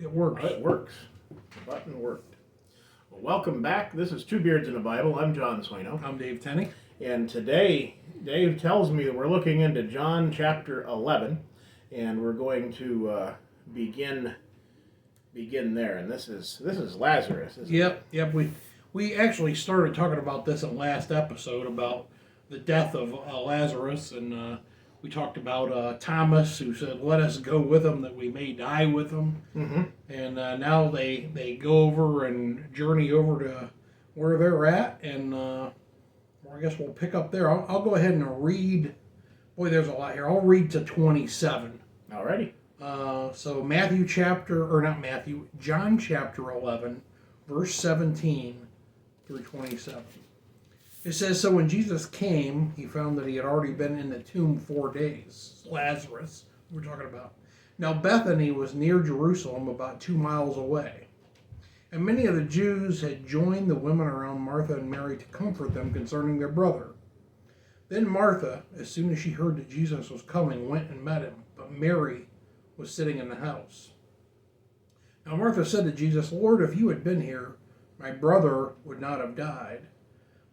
It works. Oh, it works. The button worked. Well, welcome back. This is Two Beards in the Bible. I'm John Swino. I'm Dave Tenney. And today, Dave tells me that we're looking into John chapter 11, and we're going to begin there. And this is Lazarus, isn't it? Yep. We actually started talking about this in last episode about the death of Lazarus, and we talked about Thomas, who said, "Let us go with him, that we may die with him." Mm-hmm. And now they go over and journey over to where they're at, and well, I guess we'll pick up there. I'll go ahead and read. Boy, there's a lot here. I'll read to 27. Alrighty. So John chapter 11, verse 17 through 27. It says, "So when Jesus came, he found that he had already been in the tomb 4 days." Lazarus, we're talking about. Now Bethany was near Jerusalem, about 2 miles away. And many of the Jews had joined the women around Martha and Mary to comfort them concerning their brother. Then Martha, as soon as she heard that Jesus was coming, went and met him. But Mary was sitting in the house. Now Martha said to Jesus, "Lord, if you had been here, my brother would not have died.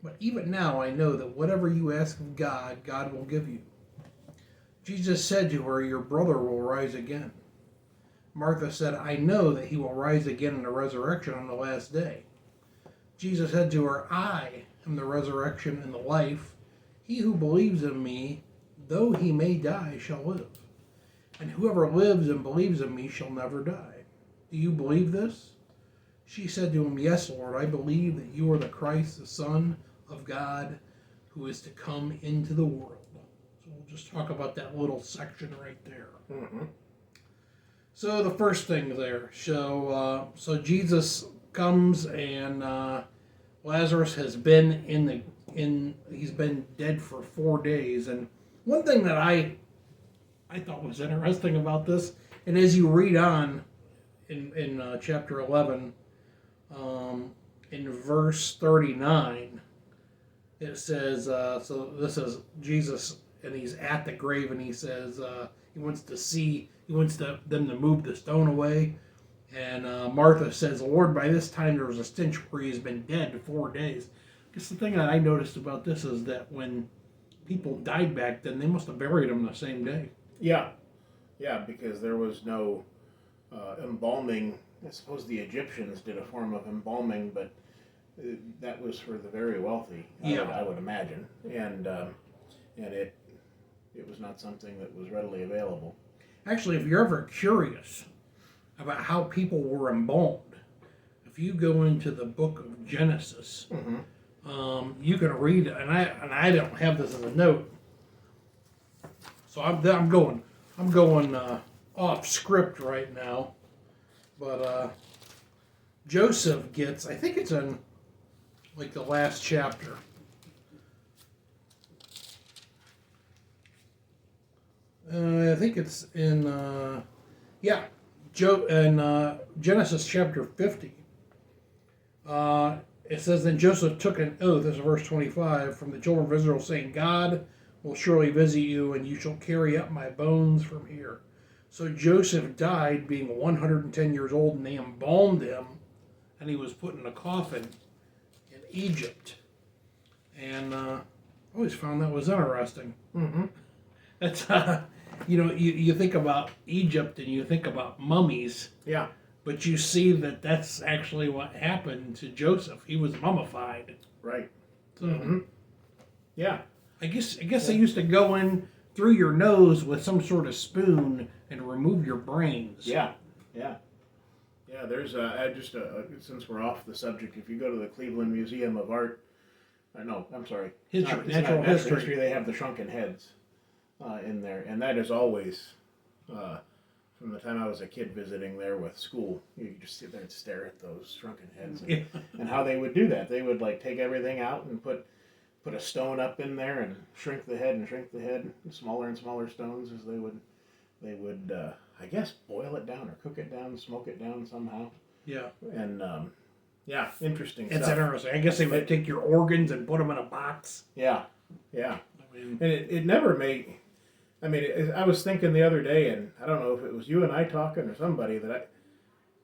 But even now I know that whatever you ask of God, God will give you." Jesus said to her, "Your brother will rise again." Martha said, "I know that he will rise again in the resurrection on the last day." Jesus said to her, "I am the resurrection and the life. He who believes in me, though he may die, shall live. And whoever lives and believes in me shall never die. Do you believe this?" She said to him, "Yes, Lord, I believe that you are the Christ, the Son of God, who is to come into the world." So we'll just talk about that little section right there. Mm-hmm. So the first thing there, so Jesus comes, and Lazarus has been he's been dead for 4 days. And one thing that I thought was interesting about this, and as you read on in chapter 11, in verse 39, it says, so this is Jesus, and he's at the grave, and he says he wants them to move the stone away. And Martha says, "Lord, by this time there was a stench, for he has been dead 4 days." Because the thing that I noticed about this is that when people died back then, they must have buried them the same day. Yeah, because there was no embalming. I suppose the Egyptians did a form of embalming, but that was for the very wealthy. I would imagine, and it was not something that was readily available. Actually, if you're ever curious about how people were embalmed, if you go into the book of Genesis, Mm-hmm. you can read, and I don't have this as a note, so I'm going off script right now, but Joseph gets, I think it's in like the last chapter. I think it's in Genesis chapter 50. It says, "Then Joseph took an oath," this is verse 25, "from the children of Israel, saying, God will surely visit you, and you shall carry up my bones from here." So Joseph died, being 110 years old, and they embalmed him, and he was put in a coffin in Egypt. And I always found that was interesting. Mm-hmm. That's you think about Egypt and you think about mummies. Yeah. But you see that that's actually what happened to Joseph. He was mummified. Right. So, Mm-hmm. Yeah. I guess they used to go in through your nose with some sort of spoon and remove your brains. Yeah. There's since we're off the subject, if you go to the Cleveland Museum of Art, natural history, they have the shrunken heads in there, and that is always. From the time I was a kid visiting there with school, you could just sit there and stare at those shrunken heads, and how they would do that. They would like take everything out and put a stone up in there and shrink the head, smaller and smaller stones as they would I guess boil it down or cook it down, smoke it down somehow. Yeah. And interesting It's stuff. interesting. I guess they would take your organs and put them in a box. Yeah. And it never made. I mean, I was thinking the other day, and I don't know if it was you and I talking or somebody, that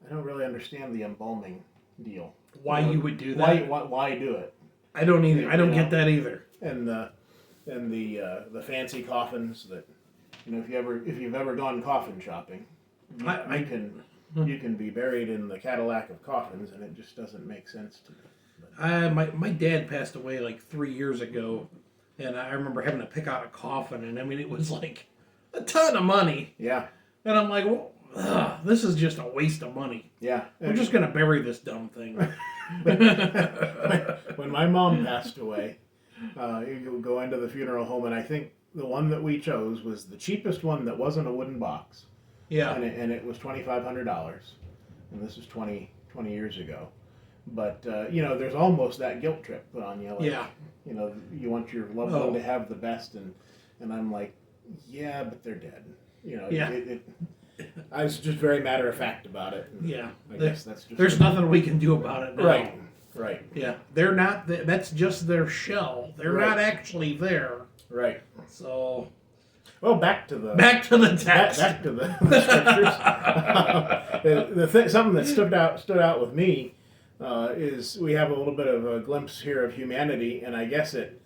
I don't really understand the embalming deal. Why you would do that? Why do it? I don't either. I don't get that either. And the fancy coffins that, if you've ever gone coffin shopping, you can be buried in the Cadillac of coffins, and it just doesn't make sense to me. My dad passed away like 3 years ago, and I remember having to pick out a coffin, and I mean it was like a ton of money. Yeah. And I'm like, well, this is just a waste of money. Yeah. We're just gonna bury this dumb thing. When my mom passed away, you go into the funeral home, and I think the one that we chose was the cheapest one that wasn't a wooden box. Yeah. And it was $2,500, and this is 20 years ago. But there's almost that guilt trip put on you. Like, yeah. You want your loved one to have the best, and I'm like, yeah, but they're dead. Yeah. I was just very matter of fact about it. Yeah. I guess that's just there's nothing we can do about it now. Right. Yeah. They're not. That's just their shell. They're not actually there. Right. So. Well, back to the text. Back to the scriptures. Something that stood out with me is we have a little bit of a glimpse here of humanity, and I guess it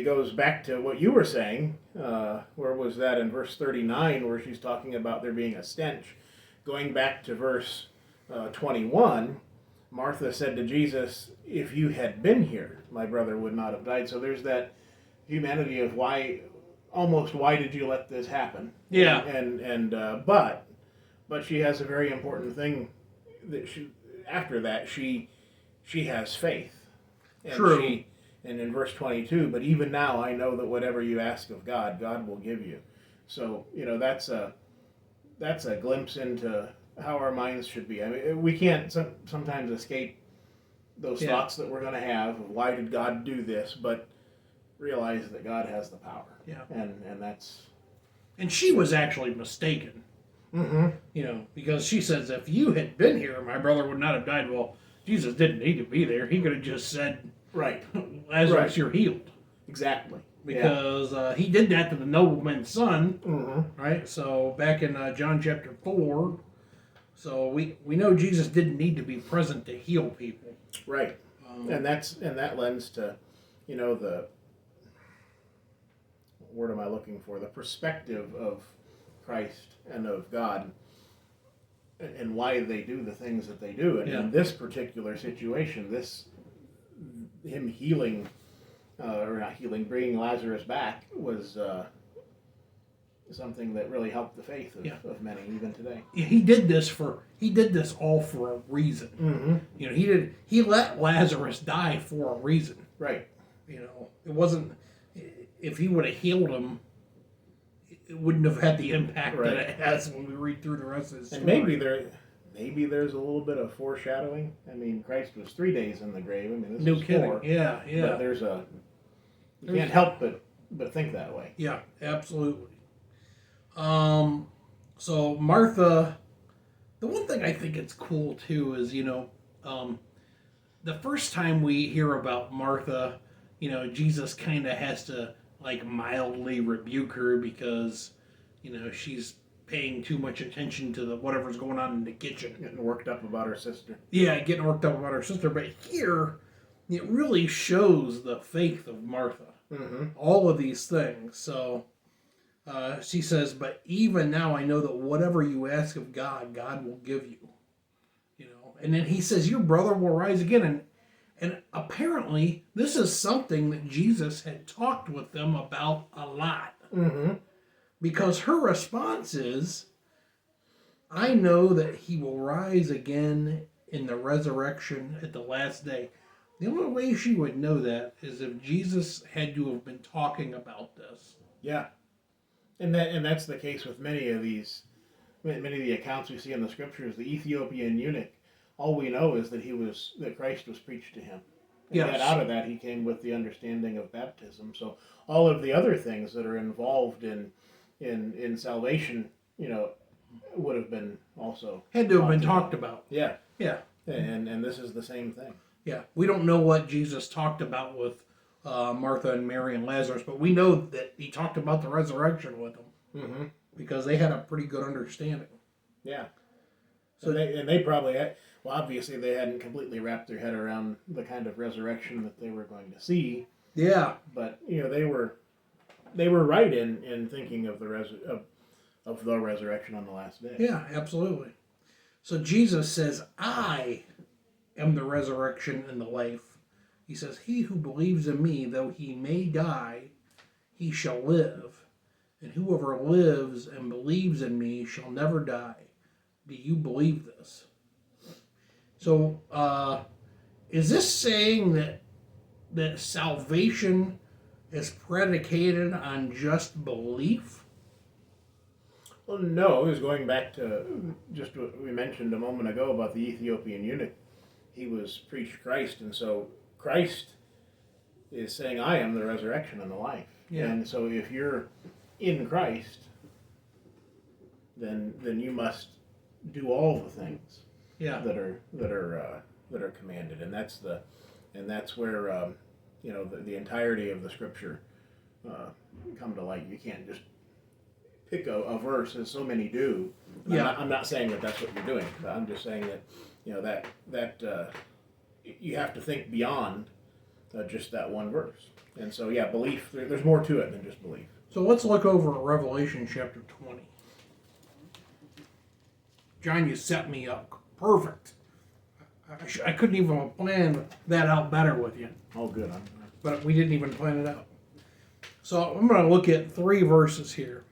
goes back to what you were saying. Where was that in verse 39, where she's talking about there being a stench? Going back to verse 21, Martha said to Jesus, "If you had been here, my brother would not have died." So there's that humanity of why did you let this happen? Yeah. But she has a very important thing that after that she has faith. And True. And in verse 22, but even now I know that whatever you ask of God, God will give you. So, that's a glimpse into how our minds should be. I mean, we can't sometimes escape those thoughts that we're going to have of why did God do this, but realize that God has the power. Yeah. And that's... And she was actually mistaken. Mm-hmm. Because she says, if you had been here, my brother would not have died. Well, Jesus didn't need to be there. He could have just said, right, Lazarus, you're healed. Exactly. Because he did that to the nobleman's son, mm-hmm. right? So back in John chapter 4, so we know Jesus didn't need to be present to heal people. Right. And that lends to, the... what word am I looking for? The perspective of Christ and of God and why they do the things that they do. And in this particular situation, him healing, or not healing, bringing Lazarus back was something that really helped the faith of many even today. Yeah, he did this all for a reason. Mm-hmm. He let Lazarus die for a reason. Right. It wasn't, if he would have healed him, it wouldn't have had the impact that it has when we read through the rest of the story. And maybe there's a little bit of foreshadowing. I mean, Christ was 3 days in the grave. I mean, this is 4. Yeah. But you can't help but think that way. Yeah, absolutely. So Martha, the one thing I think it's cool too is, the first time we hear about Martha, Jesus kind of has to like mildly rebuke her because, she's paying too much attention to whatever's going on in the kitchen. Getting worked up about her sister. Yeah, getting worked up about her sister. But here, it really shows the faith of Martha. Mm-hmm. All of these things. So she says, but even now I know that whatever you ask of God, God will give you. And then he says, your brother will rise again. And apparently, this is something that Jesus had talked with them about a lot. Mm-hmm. Because her response is, I know that he will rise again in the resurrection at the last day. The only way she would know that is if Jesus had to have been talking about this. Yeah. And that's the case with many of the accounts we see in the scriptures. The Ethiopian eunuch, all we know is that Christ was preached to him. And yes. that out of that he came with the understanding of baptism. So all of the other things that are involved in salvation, would have been also had to have been talked about. Yeah. Yeah. And this is the same thing. Yeah. We don't know what Jesus talked about with Martha and Mary and Lazarus, but we know that he talked about the resurrection with them. Mm-hmm. Because they had a pretty good understanding. Yeah. So they probably had, well, obviously they hadn't completely wrapped their head around the kind of resurrection that they were going to see. Yeah. But they were right in thinking of of the resurrection on the last day. Yeah, absolutely. So Jesus says, "I am the resurrection and the life." He says, "He who believes in me, though he may die, he shall live. And whoever lives and believes in me shall never die." Do you believe this? So, is this saying that salvation is predicated on just belief? Well, no, it was going back to just what we mentioned a moment ago about the Ethiopian eunuch. He was preached Christ, and so Christ is saying, "I am the resurrection and the life." Yeah. And so if you're in Christ, then you must do all the things Yeah. that are commanded, and that's where the entirety of the Scripture come to light. You can't just pick a verse, as so many do. Yeah. I'm not saying that that's what you're doing, but I'm just saying that that you have to think beyond just that one verse. And so, yeah, belief. There's more to it than just belief. So let's look over at Revelation chapter 20. John, you set me up. Perfect. I couldn't even plan that out better with you. Oh, good. But we didn't even plan it out. So I'm going to look at 3 verses here.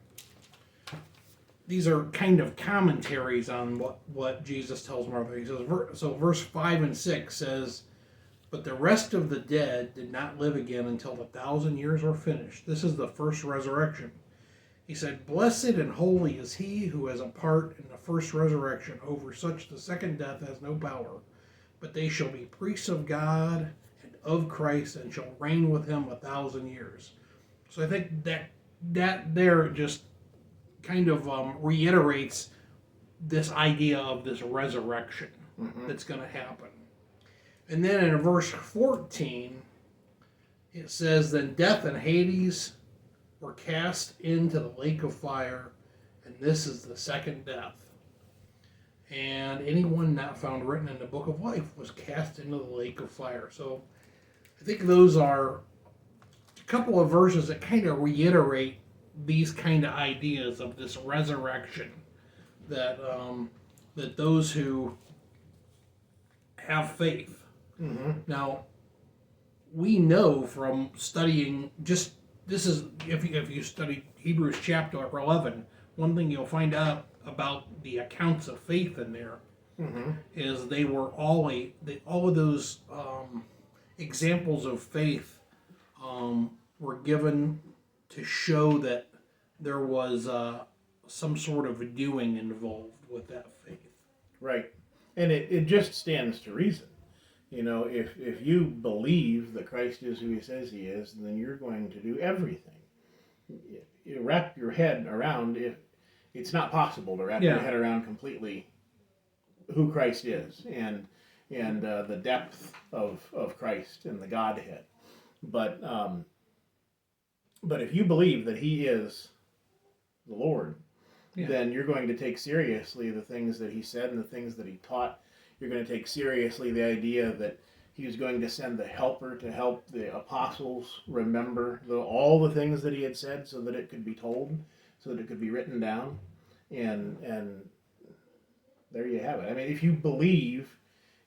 These are kind of commentaries on what Jesus tells Martha. He says, so verse 5 and 6 says, "But the rest of the dead did not live again until the 1,000 years were finished." This is the first resurrection. He said, "Blessed and holy is he who has a part in the first resurrection. Over such the second death has no power. But they shall be priests of God and of Christ, and shall reign with him 1,000 years." So I think that there just kind of reiterates this idea of this resurrection that's going to happen. And then in verse 14, it says, "Then death and Hades were cast into the lake of fire, and this is the second death. And anyone not found written in the book of life was cast into the lake of fire." So I think those are a couple of verses that kind of reiterate these kind of ideas of this resurrection, that that those who have faith. Now, we know from studying if you study Hebrews chapter 11, one thing you'll find out about the accounts of faith in there is they were all of those examples of faith were given to show that there was some sort of doing involved with that faith. Right. And it just stands to reason. If you believe that Christ is who he says he is, then you're going to do everything. You wrap your head around, if it's not possible to wrap your head around completely who Christ is and the depth of Christ and the Godhead. But if you believe that he is the Lord, then you're going to take seriously the things that he said and the things that he taught. You're going to take seriously the idea that he was going to send the helper to help the apostles remember all the things that he had said, so that it could be told, so that it could be written down. And there you have it. I mean, if you believe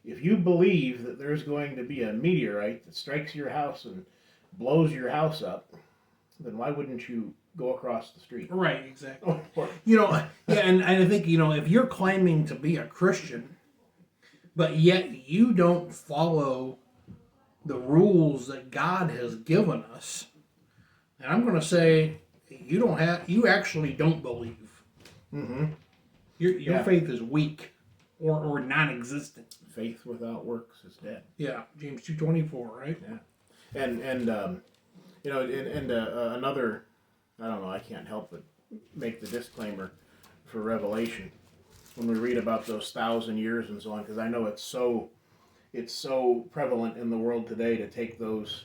that there's going to be a meteorite that strikes your house and blows your house up, then why wouldn't you go across the street? Right, exactly. And I think, if you're claiming to be a Christian, but yet you don't follow the rules that God has given us, and I'm going to say you actually don't believe. Your faith is weak or non-existent. Faith without works is dead. Yeah, James 2:24, right? Yeah. And another, I don't know, I can't help but make the disclaimer for Revelation when we read about those 1,000 years and so on, because I know it's so prevalent in the world today to take those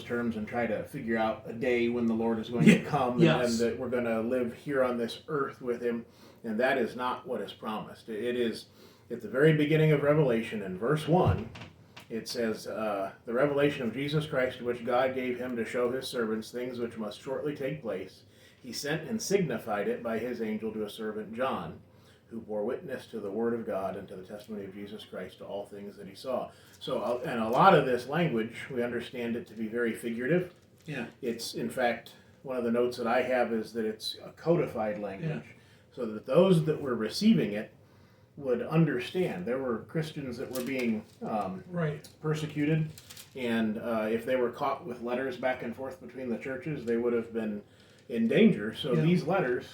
terms and try to figure out a day when the Lord is going to come and that we're going to live here on this earth with him. And that is not what is promised. It is at the very beginning of Revelation, in verse 1, it says, the revelation of Jesus Christ, which God gave him to show his servants things which must shortly take place. He sent and signified it by his angel to a servant John, who bore witness to the word of God and to the testimony of Jesus Christ, to all things that he saw. So, and a lot of this language, we understand it to be very figurative. Yeah. It's, in fact, one of the notes that I have is that it's a codified language, Yeah. so that those that were receiving it would understand. There were Christians that were being persecuted, and if they were caught with letters back and forth between the churches, they would have been in danger. So these letters,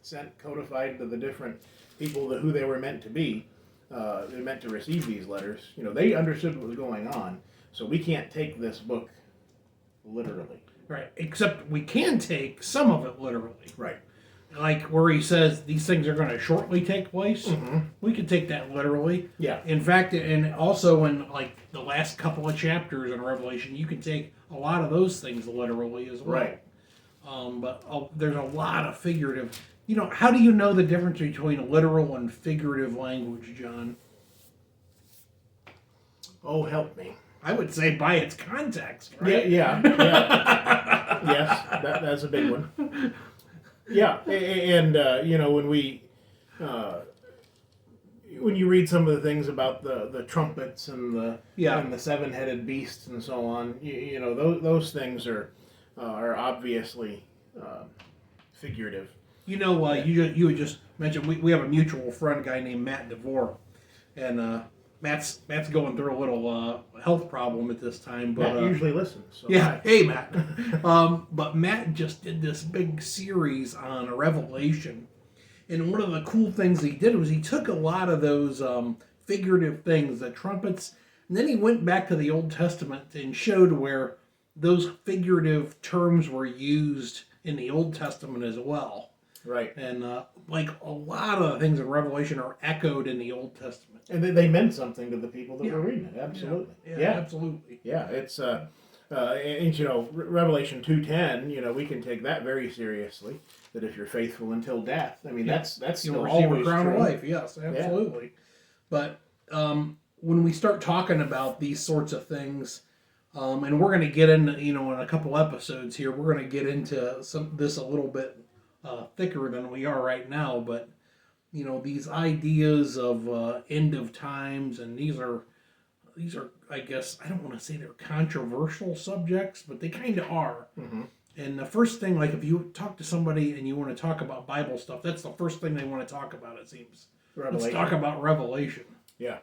sent codified to the different people who they were meant to be, they meant to receive these letters, they understood what was going on. So we can't take this book literally. Right. Except we can take some of it literally. Right. Like where he says these things are going to shortly take place. Mm-hmm. We could take that literally. Yeah. In fact, and also in like the last couple of chapters in Revelation, you can take a lot of those things literally as well. Right. But there's a lot of figurative. How do you know the difference between literal and figurative language, John? Oh, help me. I would say by its context, right? Yeah. Yes, that's a big one. Yeah, and when you read some of the things about the trumpets and the seven-headed beasts and so on, those things are obviously figurative. You had just mentioned we have a mutual friend, a guy named Matt DeVore, and Matt's going through a little health problem at this time. But Matt usually listens. So yeah, hey Matt. But Matt just did this big series on Revelation, and one of the cool things he did was he took a lot of those figurative things, the trumpets, and then he went back to the Old Testament and showed where those figurative terms were used in the Old Testament as well. Right. And like a lot of the things in Revelation are echoed in the Old Testament. And they meant something to the people that were reading it. Absolutely. Yeah, absolutely. Yeah, it's and Revelation 2:10. We can take that very seriously. That if you're faithful until death, I mean that's still always a crown true. of life. Yes, absolutely. Yeah. But when we start talking about these sorts of things, and we're going to get into in a couple episodes here, we're going to get into this a little bit thicker than we are right now, but these ideas of end of times, and these are I guess I don't want to say they're controversial subjects, but they kind of are. Mm-hmm. And the first thing, like if you talk to somebody and you want to talk about Bible stuff, that's the first thing they want to talk about. It seems. Let's talk about Revelation. Yeah.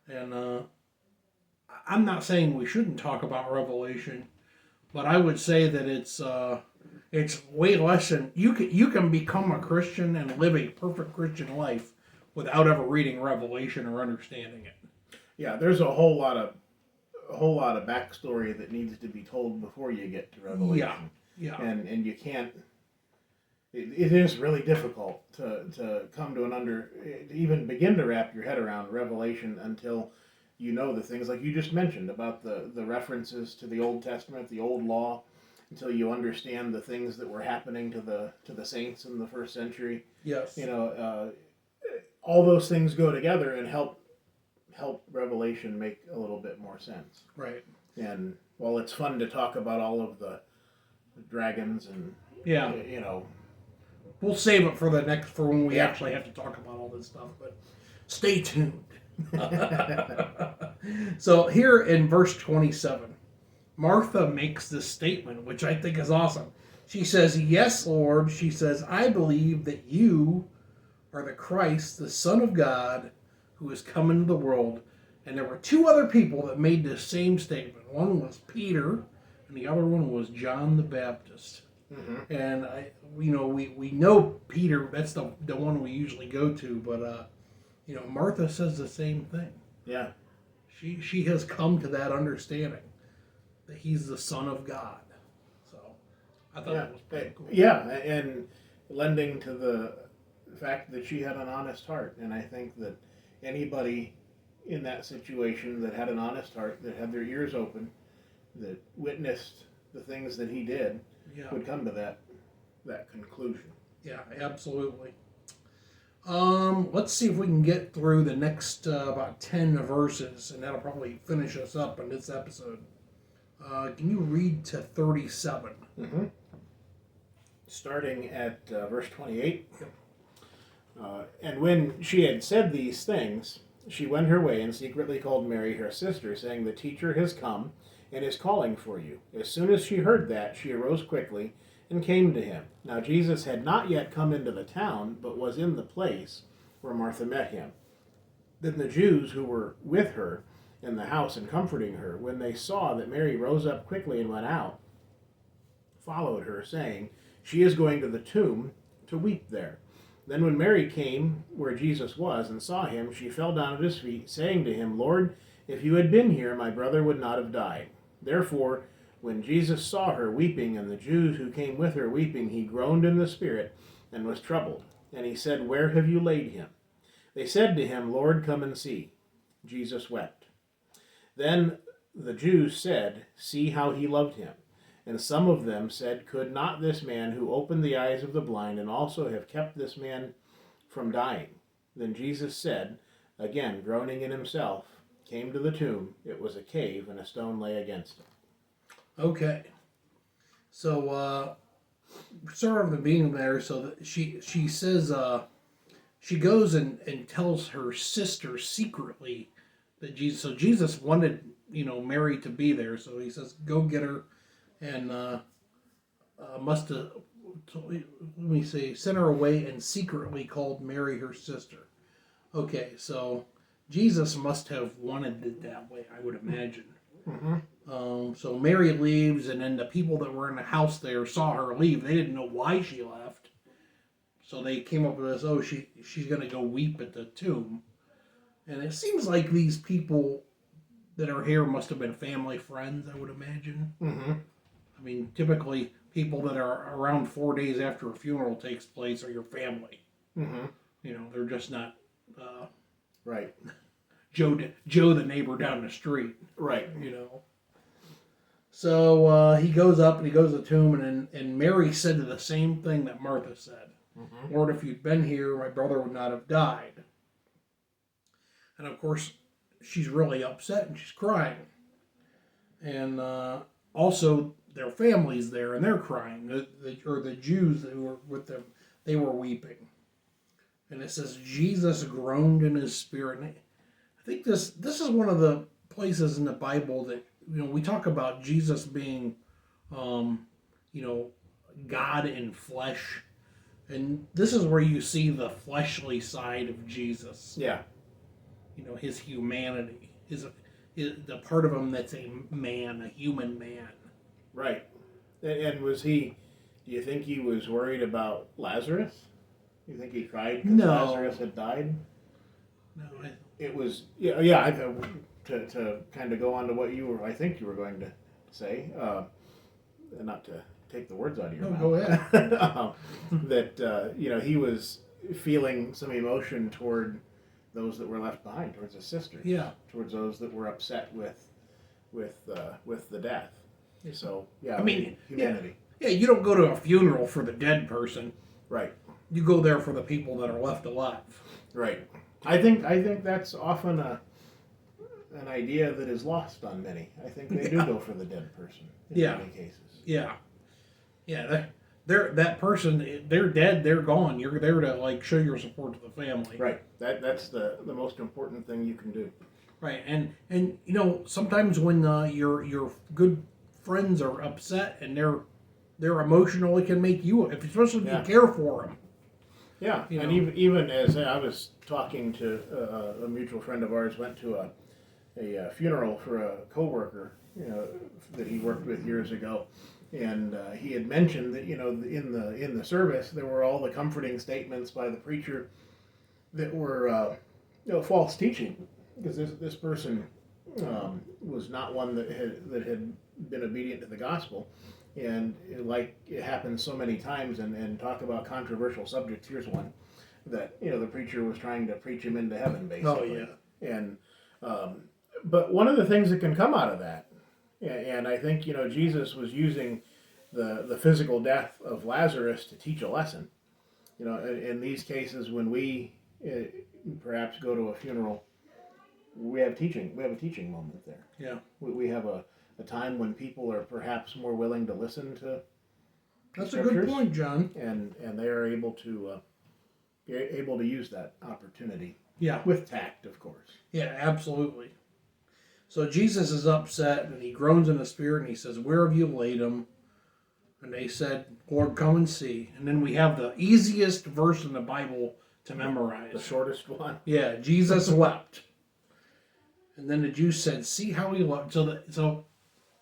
And I'm not saying we shouldn't talk about Revelation, but I would say that it's way less than you can become a Christian and live a perfect Christian life without ever reading Revelation or understanding it. Yeah, there's a whole lot of backstory that needs to be told before you get to Revelation. Yeah. And you can't. It is really difficult to come to even begin to wrap your head around Revelation until you know the things like you just mentioned about the references to the Old Testament, the Old Law, until you understand the things that were happening to the saints in the first century. Yes. All those things go together and help Revelation make a little bit more sense. Right. And while it's fun to talk about all of the dragons and we'll save it for when we actually have to talk about all this stuff, but stay tuned. So here in verse 27, Martha makes this statement, which I think is awesome. She says, "Yes, Lord," she says, "I believe that you are the Christ, the Son of God, who has come into the world." And there were two other people that made the same statement. One was Peter, and the other one was John the Baptist. Mm-hmm. And we know Peter. That's the one we usually go to. But Martha says the same thing. Yeah, she has come to that understanding that he's the Son of God. So I thought that was pretty cool. Yeah, and lending to the fact that she had an honest heart, and I think that anybody in that situation that had an honest heart, that had their ears open, that witnessed the things that he did, would come to that conclusion. Yeah, absolutely. Let's see if we can get through the next about 10 verses, and that'll probably finish us up in this episode. Can you read to 37? Mm-hmm. Starting at verse 28. And when she had said these things, she went her way and secretly called Mary, her sister, saying, "The teacher has come and is calling for you." As soon as she heard that, she arose quickly and came to him. Now Jesus had not yet come into the town, but was in the place where Martha met him. Then the Jews who were with her in the house and comforting her, when they saw that Mary rose up quickly and went out, followed her, saying, "She is going to the tomb to weep there." Then when Mary came where Jesus was and saw him, she fell down at his feet, saying to him, "Lord, if you had been here, my brother would not have died." Therefore, when Jesus saw her weeping, and the Jews who came with her weeping, he groaned in the spirit and was troubled. And he said, "Where have you laid him?" They said to him, "Lord, come and see." Jesus wept. Then the Jews said, "See how he loved him." And some of them said, "Could not this man who opened the eyes of the blind and also have kept this man from dying?" Then Jesus said, again groaning in himself, came to the tomb. It was a cave, and a stone lay against it. Okay. So, start of the being there. So that she says, she goes and tells her sister secretly that Jesus. So Jesus wanted Mary to be there. So he says, "Go get her," and must have. Let me see. Sent her away and secretly called Mary her sister. Okay, so Jesus must have wanted it that way, I would imagine. Mm-hmm. So Mary leaves, and then the people that were in the house there saw her leave. They didn't know why she left, so they came up with this. Oh, she's going to go weep at the tomb, and it seems like these people that are here must have been family friends, I would imagine. Mm-hmm. I mean, typically people that are around 4 days after a funeral takes place are your family. Mm-hmm. They're just not right. Joe the neighbor down the street. Right. So he goes up and he goes to the tomb, and Mary said the same thing that Martha said. Mm-hmm. "Lord, if you'd been here, my brother would not have died." And of course, she's really upset and she's crying. And also, their family's there and they're crying. The Jews that were with them, they were weeping. And it says, Jesus groaned in his spirit. And I think this is one of the places in the Bible that, we talk about Jesus being, God in flesh. And this is where you see the fleshly side of Jesus. Yeah. His humanity. The part of him that's a man, a human man. Right. And was he, do you think he was worried about Lazarus? You think he cried because Lazarus had died? No. It was, to kind of go on to I think you were going to say, and not to take the words out of your mouth. Go ahead. That, he was feeling some emotion toward those that were left behind, towards his sisters. Yeah. Towards those that were upset with the death. So, yeah. I mean, humanity. Yeah, you don't go to a funeral for the dead person. Right. You go there for the people that are left alive. Right. I think that's often an idea that is lost on many. I think they do go for the dead person in many cases. Yeah. Yeah, they're that person, they're dead, they're gone. You're there to show your support to the family. Right. That's the most important thing you can do. Right. And sometimes when your good friends are upset and they're emotional, it can make you, especially if you care for them. Yeah, and even as I was talking to a mutual friend of ours, went to a funeral for a coworker, that he worked with years ago, and he had mentioned that in the service there were all the comforting statements by the preacher that were false teaching, because this person was not one that had been obedient to the gospel. And like it happens so many times, and talk about controversial subjects. Here's one that the preacher was trying to preach him into heaven, basically. Oh yeah. And but one of the things that can come out of that, and I think Jesus was using the physical death of Lazarus to teach a lesson, You know, in these cases, when we perhaps go to a funeral, we have teaching. We have a teaching moment there. Yeah. We have a time when people are perhaps more willing to listen to. That's a good point, John. And they are able to use that opportunity. Yeah. With tact, of course. Yeah, absolutely. So Jesus is upset, and he groans in the spirit, and he says, "Where have you laid him?" And they said, "Lord, come and see." And then we have the easiest verse in the Bible to memorize. The shortest one. Yeah, Jesus wept. And then the Jews said, "See how he wept." So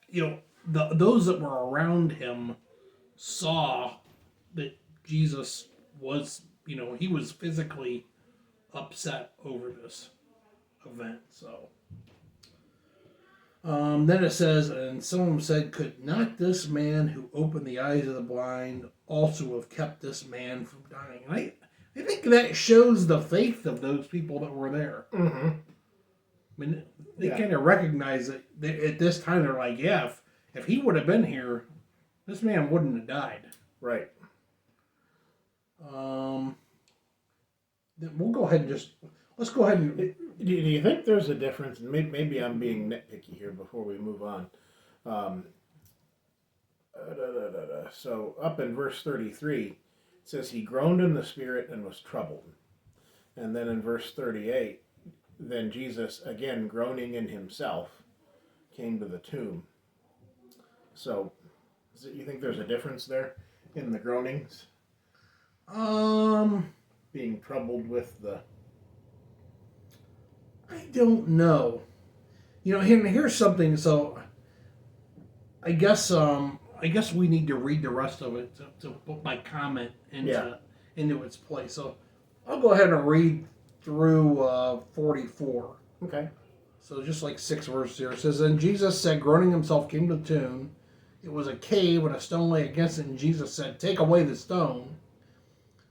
you know, those that were around him saw that Jesus was, you know, he was physically upset over this event. So then it says, and someone said, "Could not this man who opened the eyes of the blind also have kept this man from dying?" And I think that shows the faith of those people that were there. Mm-hmm. I mean, they kind of recognize that at this time they're like, yeah, if he would have been here, this man wouldn't have died. Right. Then we'll go ahead and let's go ahead and. Do you think there's a difference? And maybe I'm being nitpicky here before we move on. So up in verse 33, it says he groaned in the spirit and was troubled. And then in verse 38, then Jesus, again groaning in himself, came to the tomb. So, you think there's a difference there in the groanings? Being troubled with the... I don't know. You know, here's something. So, I guess we need to read the rest of it to put my comment into its place. So, I'll go ahead and read through 44. Okay. So just like 6 verses here. It says, "And Jesus said, groaning himself, came to the tomb. It was a cave, and a stone lay against it. And Jesus said, take away the stone.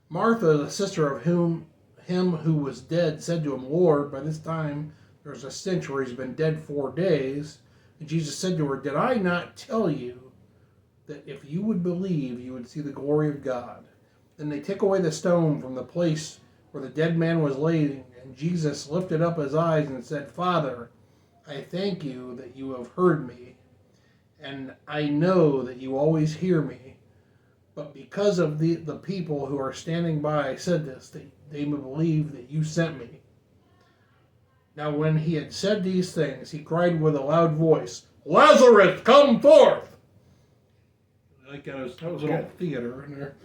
Martha, the sister of him who was dead, said to him, Lord, by this time there's a stench, where he's been dead 4 days. And Jesus said to her, did I not tell you that if you would believe, you would see the glory of God? Then they took away the stone from the place where the dead man was laid, and Jesus lifted up his eyes and said, Father, I thank you that you have heard me, and I know that you always hear me. But because of the people who are standing by, I said this, that they may believe that you sent me. Now when he had said these things, he cried with a loud voice, Lazarus, come forth! Like that was a little theater in there.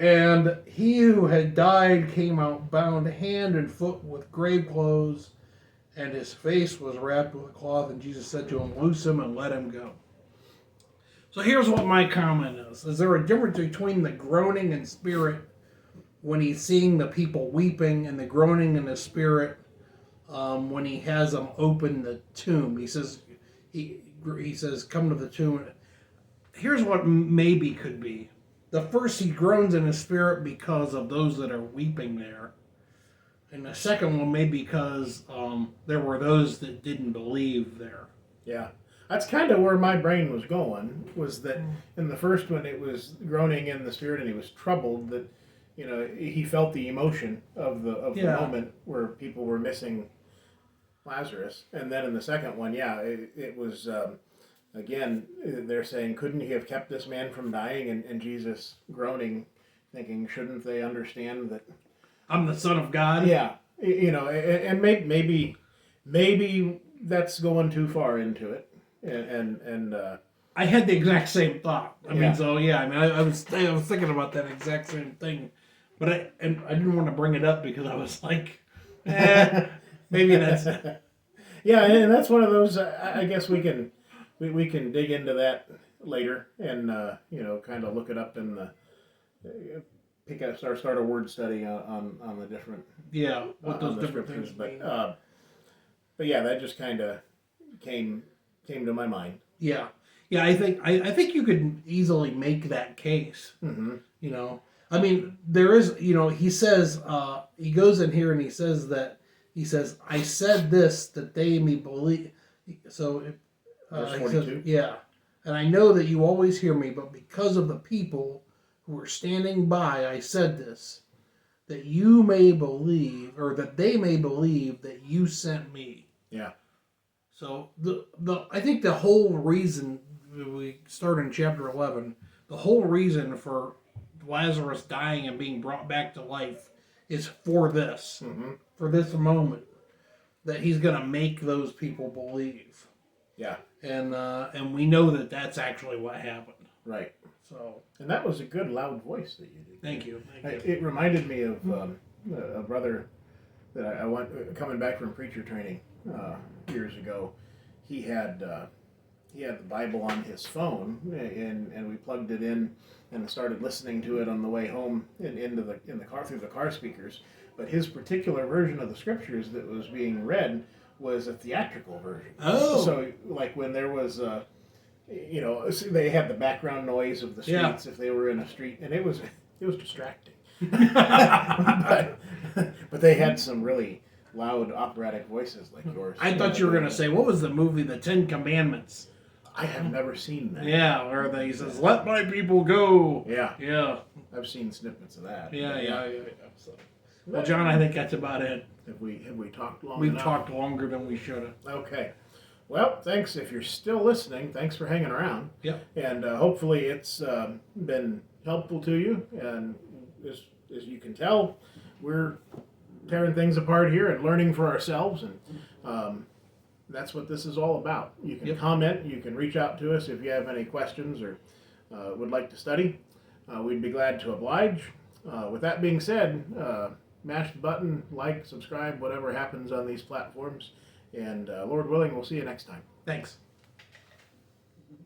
And he who had died came out bound hand and foot with grave clothes, and his face was wrapped with a cloth. And Jesus said to him, loose him and let him go. So here's what my comment is. Is there a difference between the groaning in spirit when he's seeing the people weeping, and the groaning in the spirit when he has them open the tomb? He says, come to the tomb. Here's what maybe could be. The first, he groans in his spirit because of those that are weeping there. And the second one may be because there were those that didn't believe there. Yeah. That's kind of where my brain was going, was that in the first one it was groaning in the spirit and he was troubled, that, you know, he felt the emotion of the moment where people were missing Lazarus. And then in the second one, it was... again, they're saying, couldn't he have kept this man from dying? And Jesus groaning, thinking, shouldn't they understand that I'm the Son of God? Yeah, you know, and maybe that's going too far into it. And I had the exact same thought. I mean, I was thinking about that exact same thing, but I didn't want to bring it up because I was like, maybe that's yeah, and that's one of those. I guess we can dig into that later, and kind of look it up in the start a word study on the different what those different things mean. But yeah, that just kind of came to my mind. Yeah, I think you could easily make that case. Mm-hmm. You know, I mean, there is, he says, he goes in here and he says, I said this that they may believe. So. Verse 42? He says, and I know that you always hear me, but because of the people who were standing by, I said this. that you may believe, or that they may believe that you sent me. Yeah. So I think the whole reason we start in chapter 11, the whole reason for Lazarus dying and being brought back to life is for this, for this moment, that he's going to make those people believe. Yeah. And we know that that's actually what happened. Right. So. And that was a good loud voice that you did. Thank you. It reminded me of a brother that I went coming back from preacher training years ago. He had the Bible on his phone, and we plugged it in and started listening to it on the way home and in the car through the car speakers. But his particular version of the scriptures that was being read was a theatrical version. Oh. So like when there was they had the background noise of the streets if they were in a street, and it was distracting. but they had some really loud operatic voices like yours. I thought you were going to say, what was the movie, The Ten Commandments? I have never seen that. Yeah, where he says, "Let my people go." Yeah. Yeah. I've seen snippets of that. Yeah. So, well, John, I think that's about it. Have we talked long We've enough? talked longer than we should have. Okay. Well, thanks. If you're still listening, thanks for hanging around. Yep. And hopefully it's been helpful to you. And as you can tell, we're tearing things apart here and learning for ourselves. And that's what this is all about. You can comment. You can reach out to us if you have any questions or would like to study. We'd be glad to oblige. With that being said, mash the button, like, subscribe, whatever happens on these platforms. And Lord willing, we'll see you next time. Thanks.